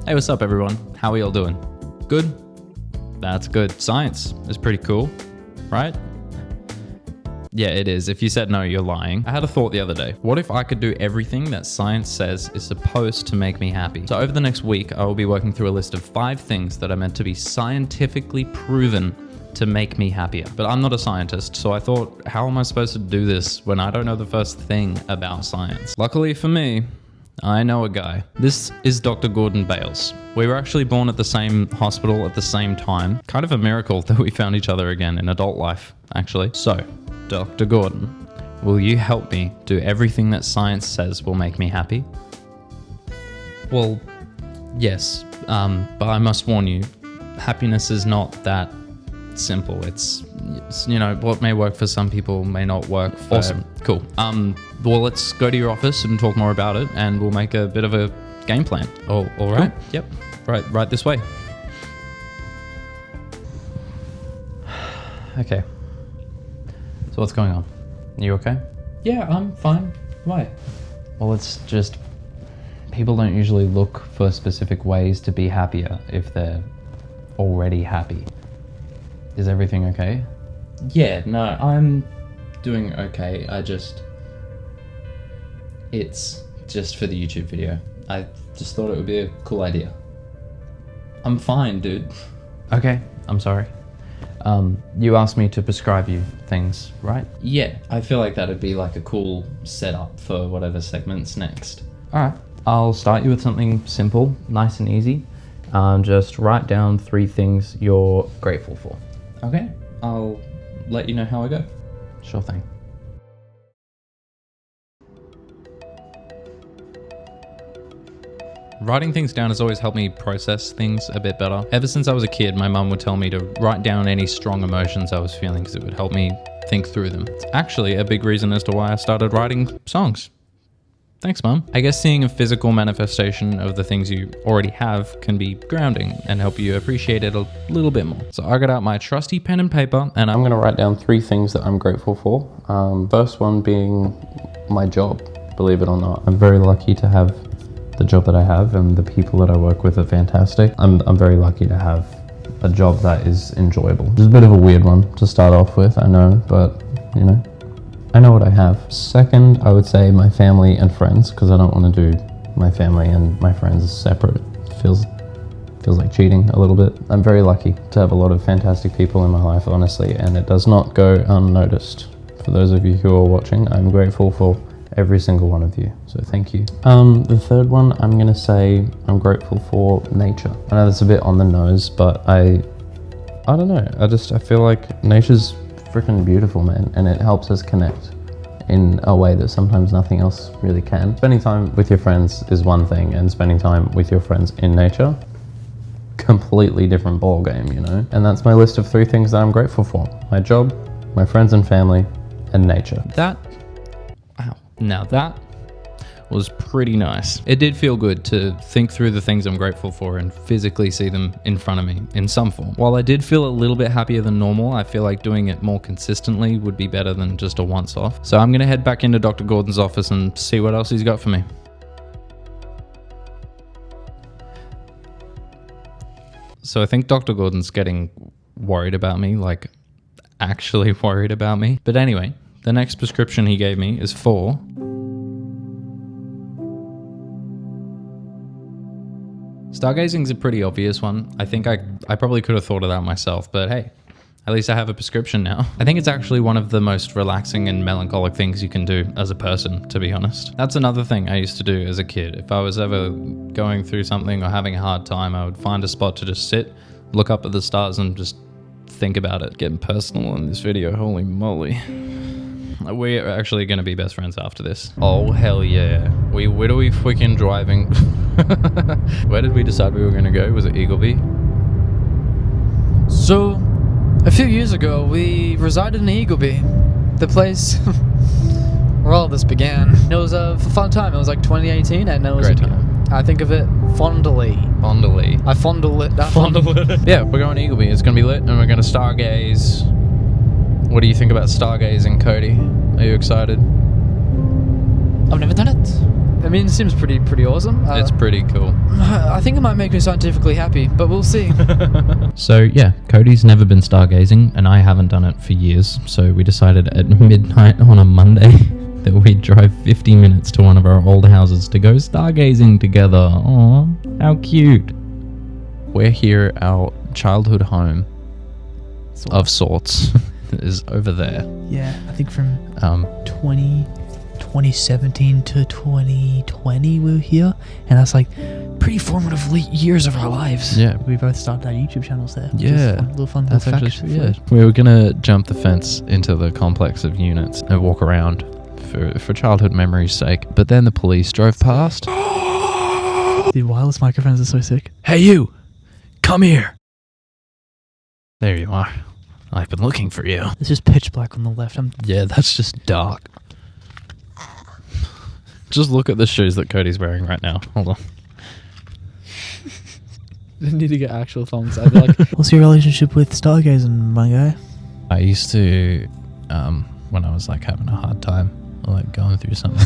Hey, what's up everyone? How are y'all doing? Good? That's good. Science is pretty cool, right? Yeah, it is. If you said no, you're lying. I had a thought the other day. What if I could do everything that science says is supposed to make me happy? So over the next week, I will be working through a list of 5 things that are meant to be scientifically proven to make me happier. But I'm not a scientist, so I thought, how am I supposed to do this when I don't know the first thing about science? Luckily for me, I know a guy. This is Dr. Gordon Bales. We were actually born at the same hospital at the same time. Kind of a miracle that we found each other again in adult life, actually. So, Dr. Gordon, will you help me do everything that science says will make me happy? Well, yes, but I must warn you, happiness is not that simple. It's you know, what may work for some people may not work for... Awesome. Cool. Well, let's go to your office and talk more about it, and we'll make a bit of a game plan. Oh, all right. Cool. Yep. Right this way. Okay. So what's going on? You okay? Yeah, I'm fine. Why? Well, it's just... people don't usually look for specific ways to be happier if they're already happy. Is everything okay? Yeah, no, I'm doing okay. It's just for the YouTube video. I just thought it would be a cool idea. I'm fine, dude. Okay, I'm sorry. You asked me to prescribe you things, right? Yeah, I feel like that'd be like a cool setup for whatever segment's next. Alright, I'll start you with something simple, nice and easy. Just write down 3 things you're grateful for. Okay, I'll let you know how I go. Sure thing. Writing things down has always helped me process things a bit better. Ever since I was a kid, my mum would tell me to write down any strong emotions I was feeling because it would help me think through them. It's actually a big reason as to why I started writing songs. Thanks, Mum. I guess seeing a physical manifestation of the things you already have can be grounding and help you appreciate it a little bit more. So I got out my trusty pen and paper and I'm gonna write down 3 things that I'm grateful for. First one being my job, believe it or not. I'm very lucky to have the job that I have, and the people that I work with are fantastic. I'm very lucky to have a job that is enjoyable. It's a bit of a weird one to start off with, I know, but you know, I know what I have. Second, I would say my family and friends, because I don't want to do my family and my friends separate. It feels like cheating a little bit. I'm very lucky to have a lot of fantastic people in my life, honestly, and it does not go unnoticed. For those of you who are watching, I'm grateful for every single one of you, so thank you. The third one, I'm gonna say I'm grateful for nature. I know that's a bit on the nose, but I don't know, I feel like nature's freaking beautiful, man, and it helps us connect in a way that sometimes nothing else really can. Spending time with your friends is one thing, and spending time with your friends in nature, completely different ball game, you know? And that's my list of 3 things that I'm grateful for. My job, my friends and family, and nature. Now that was pretty nice. It did feel good to think through the things I'm grateful for and physically see them in front of me in some form. While I did feel a little bit happier than normal, I feel like doing it more consistently would be better than just a once-off. So I'm gonna head back into Dr. Gordon's office and see what else he's got for me. So I think Dr. Gordon's getting worried about me, like actually worried about me. But anyway, the next prescription he gave me is for Stargazing's a pretty obvious one. I think I probably could have thought of that myself, but hey, at least I have a prescription now. I think it's actually one of the most relaxing and melancholic things you can do as a person, to be honest. That's another thing I used to do as a kid. If I was ever going through something or having a hard time, I would find a spot to just sit, look up at the stars and just think about it. Getting personal in this video, holy moly. We're actually going to be best friends after this. Oh, hell yeah. Where are we freaking driving? Where did we decide we were going to go? Was it Eagleby? So, a few years ago, we resided in Eagleby, the place where all this began. It was a fun time. It was like 2018, and it was Great time. I think of it fondly. Fondly. I fondle it. Yeah, we're going to Eagleby. It's going to be lit, and we're going to stargaze. What do you think about stargazing, Cody? Are you excited? I've never done it. I mean, it seems pretty awesome. It's pretty cool. I think it might make me scientifically happy, but we'll see. So yeah, Cody's never been stargazing, and I haven't done it for years. So we decided at midnight on a Monday that we'd drive 50 minutes to one of our old houses to go stargazing together. Aw, how cute. We're here, our childhood home of sorts is over there. Yeah, I think from 2017 to 2020 we were here, and that's like pretty formative years of our lives. Yeah. We both started our YouTube channels there. Yeah. Little fun That's fact. actually, yeah. We were gonna jump the fence into the complex of units and walk around for childhood memories' sake, but then the police drove past. Dude, wireless microphones are so sick. Hey you! Come here! There you are. I've been looking for you. It's just pitch black on the left. Yeah, that's just dark. Just look at the shoes that Cody's wearing right now. Hold on. I need to get actual thumbs. I'd be like, What's your relationship with stargazing, my guy? I used to, when I was like having a hard time, or like going through something,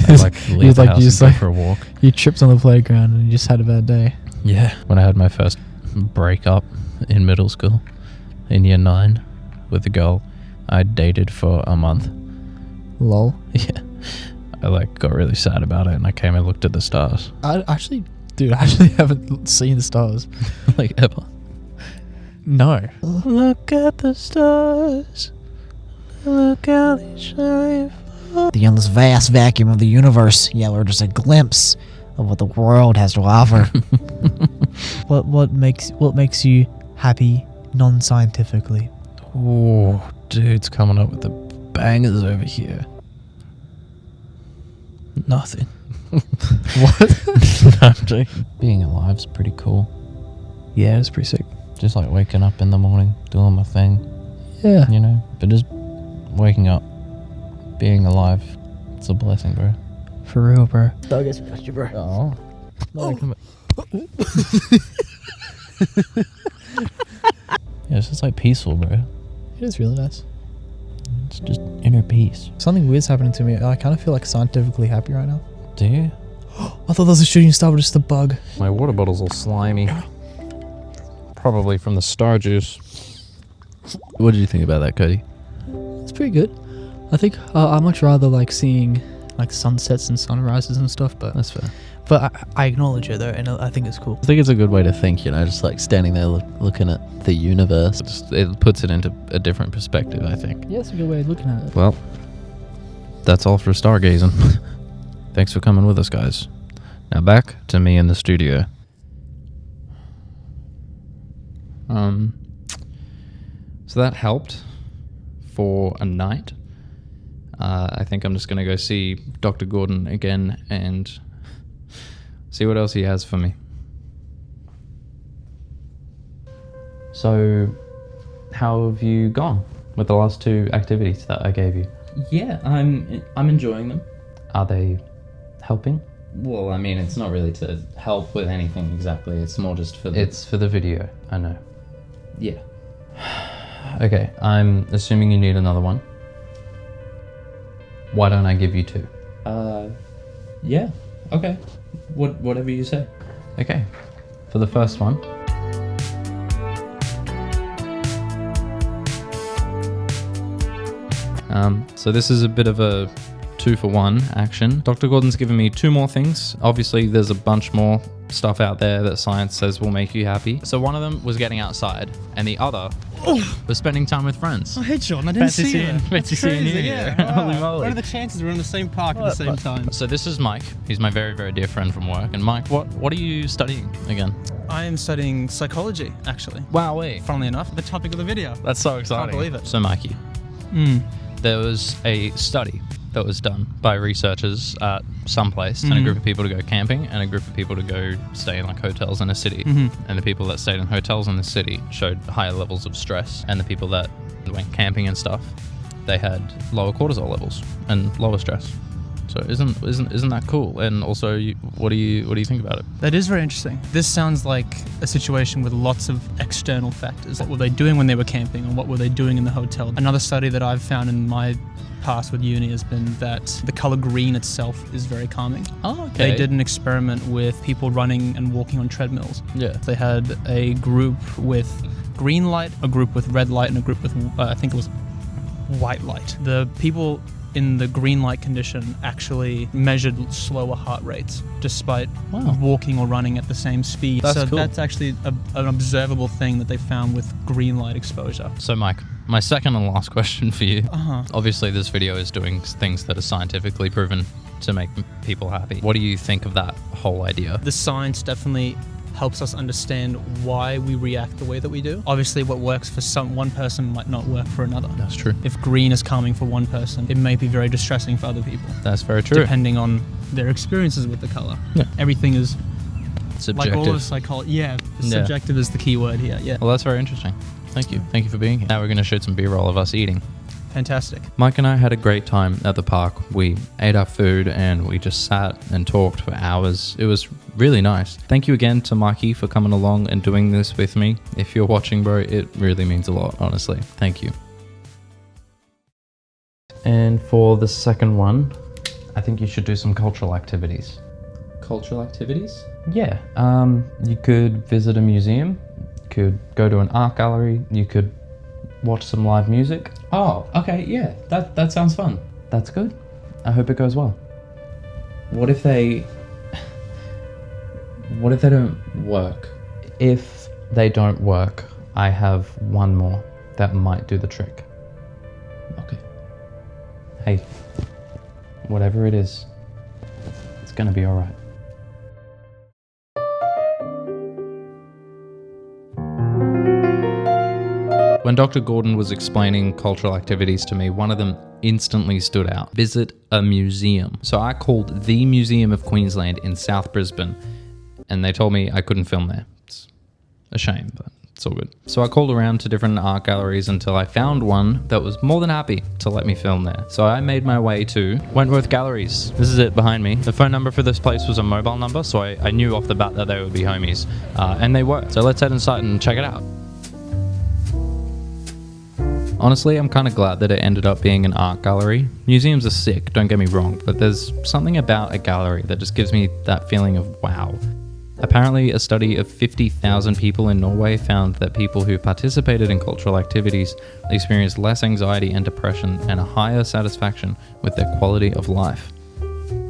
I'd like leave the house and go for a walk. You tripped on the playground and you just had a bad day. Yeah. When I had my first breakup in middle school, in year 9, with a girl I dated for a month. Lol. Yeah. I like got really sad about it, and I came and looked at the stars. I actually haven't seen the stars. Like ever. No. Look at the stars. Look how they shine. The endless vast vacuum of the universe. Yeah, we're just a glimpse of what the world has to offer. What makes you happy non-scientifically? Oh, dude's coming up with the bangers over here. Nothing. What? No, I'm joking. Being alive's pretty cool. Yeah, it's pretty sick. Just like waking up in the morning, doing my thing, Yeah. you know? But just waking up, being alive, it's a blessing, bro. For real, bro. Stargaze, got you, bro. Oh. Yeah, it's just like peaceful, bro. It is really nice. It's just inner peace. Something weird's happening to me. I kind of feel like scientifically happy right now. Do you? I thought that was a shooting star, but just a bug. My water bottle's all slimy. Probably from the star juice. What did you think about that, Cody? It's pretty good. I think I'd much rather like seeing like sunsets and sunrises and stuff, but That's fair. I acknowledge it though, and I think it's cool. I think it's a good way to think, you know, just like standing there looking at the universe. It puts it into a different perspective, I think. Yeah, it's a good way of looking at it. Well, that's all for stargazing. Thanks for coming with us, guys. Now back to me in the studio. So that helped for a night. I think I'm just going to go see Dr. Gordon again and see what else he has for me. So, how have you gone with the last 2 activities that I gave you? Yeah, I'm enjoying them. Are they helping? Well, I mean, it's not really to help with anything exactly. It's more just for the... It's for the video, I know. Yeah. Okay, I'm assuming you need another one. Why don't I give you 2? Yeah. Okay. Whatever you say. Okay, for the first one. So this is a bit of a 2-for-1 action. Dr. Gordon's given me 2 more things. Obviously, there's a bunch more stuff out there that science says will make you happy. So one of them was getting outside, and the other was spending time with friends. Oh, hey, Sean, I didn't see you. Fancy seeing you. Yeah, Holy wow. moly. What are the chances we're in the same park at the same time? So this is Mike. He's my very, very dear friend from work. And Mike, what are you studying again? I am studying psychology, actually. Wowee. Funnily enough, the topic of the video. That's so exciting. Can't believe it. So Mikey, there was a study that was done by researchers at some place, and a group of people to go camping and a group of people to go stay in like hotels in a city. And the people that stayed in hotels in the city showed higher levels of stress, and the people that went camping and stuff, they had lower cortisol levels and lower stress. So isn't that cool? And also, what do you think about it? That is very interesting. This sounds like a situation with lots of external factors. What were they doing when they were camping, and what were they doing in the hotel? Another study that I've found in my past with uni has been that the color green itself is very calming. Oh, okay. They did an experiment with people running and walking on treadmills. Yeah. They had a group with green light, a group with red light, and a group with, I think it was white light. The people in the green light condition actually measured slower heart rates despite walking or running at the same speed. That's cool. That's actually an observable thing that they found with green light exposure. So Mike, my second and last question for you. Uh-huh. Obviously this video is doing things that are scientifically proven to make people happy. What do you think of that whole idea? The science definitely helps us understand why we react the way that we do. Obviously, what works for one person might not work for another. That's true. If green is calming for one person, it may be very distressing for other people. That's very true. Depending on their experiences with the color. Yeah. Everything is Subjective. like all of psychology. Yeah, subjective is the key word here. Yeah. Well, that's very interesting. Thank you. Thank you for being here. Now we're going to shoot some B-roll of us eating. Fantastic. Mike and I had a great time at the park. We ate our food and we just sat and talked for hours. It was really nice. Thank you again to Mikey for coming along and doing this with me. If you're watching, bro, it really means a lot, honestly. Thank you. And for the second one, I think you should do some cultural activities. Cultural activities? Yeah. You could visit a museum. You could go to an art gallery. You could watch some live music. Oh, okay, yeah, that sounds fun. That's good. I hope it goes well. What if they don't work? If they don't work, I have one more that might do the trick. Okay. Hey, whatever it is, it's gonna be all right. When Dr. Gordon was explaining cultural activities to me, one of them instantly stood out. Visit a museum. So I called the Museum of Queensland in South Brisbane, and they told me I couldn't film there. It's a shame, but it's all good. So I called around to different art galleries until I found one that was more than happy to let me film there. So I made my way to Wentworth Galleries. This is it behind me. The phone number for this place was a mobile number, so I knew off the bat that they would be homies, and they were. So let's head inside and check it out. Honestly, I'm kind of glad that it ended up being an art gallery. Museums are sick, don't get me wrong, but there's something about a gallery that just gives me that feeling of wow. Apparently, a study of 50,000 people in Norway found that people who participated in cultural activities experienced less anxiety and depression and a higher satisfaction with their quality of life.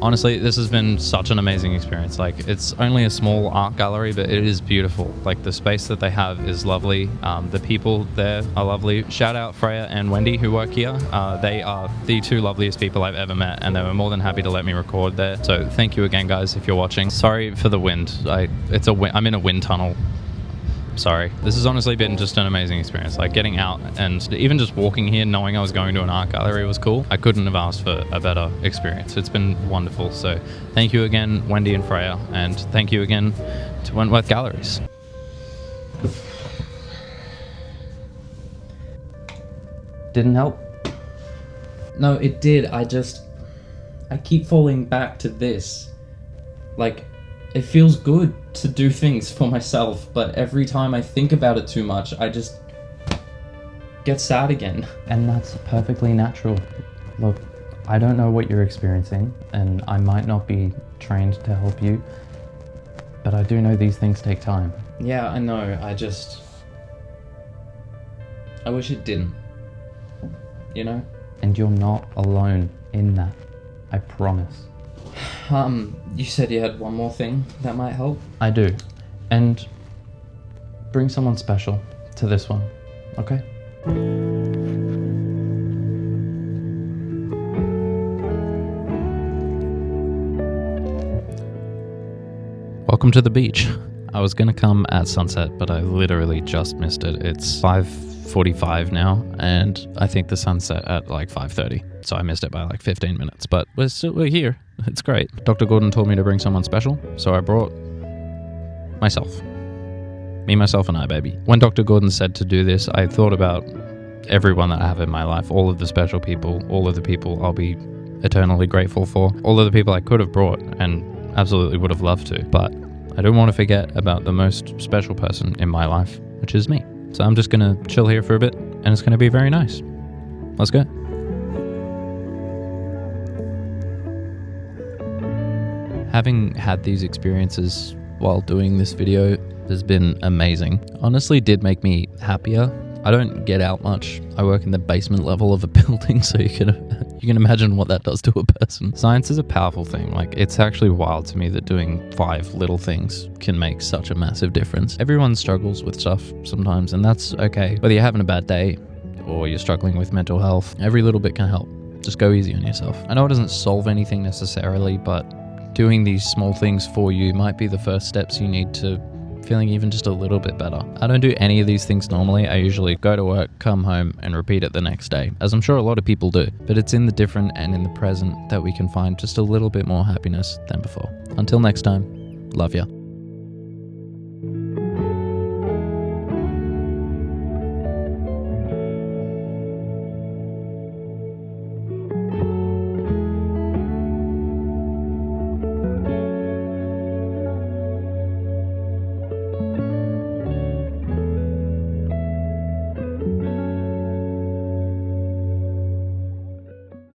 Honestly, this has been such an amazing experience. Like, it's only a small art gallery, but it is beautiful. Like, the space that they have is lovely. The people there are lovely. Shout out Freya and Wendy who work here. They are the two loveliest people I've ever met, and they were more than happy to let me record there. So thank you again, guys, if you're watching. Sorry for the wind. I'm in a wind tunnel. Sorry. This has honestly been just an amazing experience. Like, getting out and even just walking here, knowing I was going to an art gallery was cool. I couldn't have asked for a better experience. It's been wonderful. So thank you again, Wendy and Freya, and thank you again to Wentworth Galleries. Didn't help? No, it did. I keep falling back to this. Like, it feels good to do things for myself, but every time I think about it too much, I just get sad again. And that's perfectly natural. Look, I don't know what you're experiencing, and I might not be trained to help you, but I do know these things take time. Yeah, I know. I wish it didn't. You know? And you're not alone in that. I promise. You said you had one more thing that might help? I do. And bring someone special to this one, okay? Welcome to the beach. I was gonna come at sunset, but I literally just missed it. It's 5:45 now, and I think the sun's set at like 5:30. So I missed it by like 15 minutes, but we're here. It's great. Dr. Gordon told me to bring someone special, so I brought myself. Me, myself, and I, baby. When Dr. Gordon said to do this, I thought about everyone that I have in my life, all of the special people, all of the people I'll be eternally grateful for. All of the people I could have brought and absolutely would have loved to, but I don't want to forget about the most special person in my life, which is me. So I'm just gonna chill here for a bit, and it's gonna be very nice. Let's go. Having had these experiences while doing this video has been amazing. Honestly, did make me happier. I don't get out much. I work in the basement level of a building, so you can imagine what that does to a person. Science is a powerful thing. Like, it's actually wild to me that doing 5 little things can make such a massive difference. Everyone struggles with stuff sometimes, and that's okay. Whether you're having a bad day or you're struggling with mental health, every little bit can help. Just go easy on yourself. I know it doesn't solve anything necessarily, but doing these small things for you might be the first steps you need to feeling even just a little bit better. I don't do any of these things normally. I usually go to work, come home, and repeat it the next day, as I'm sure a lot of people do. But it's in the different and in the present that we can find just a little bit more happiness than before. Until next time, love ya.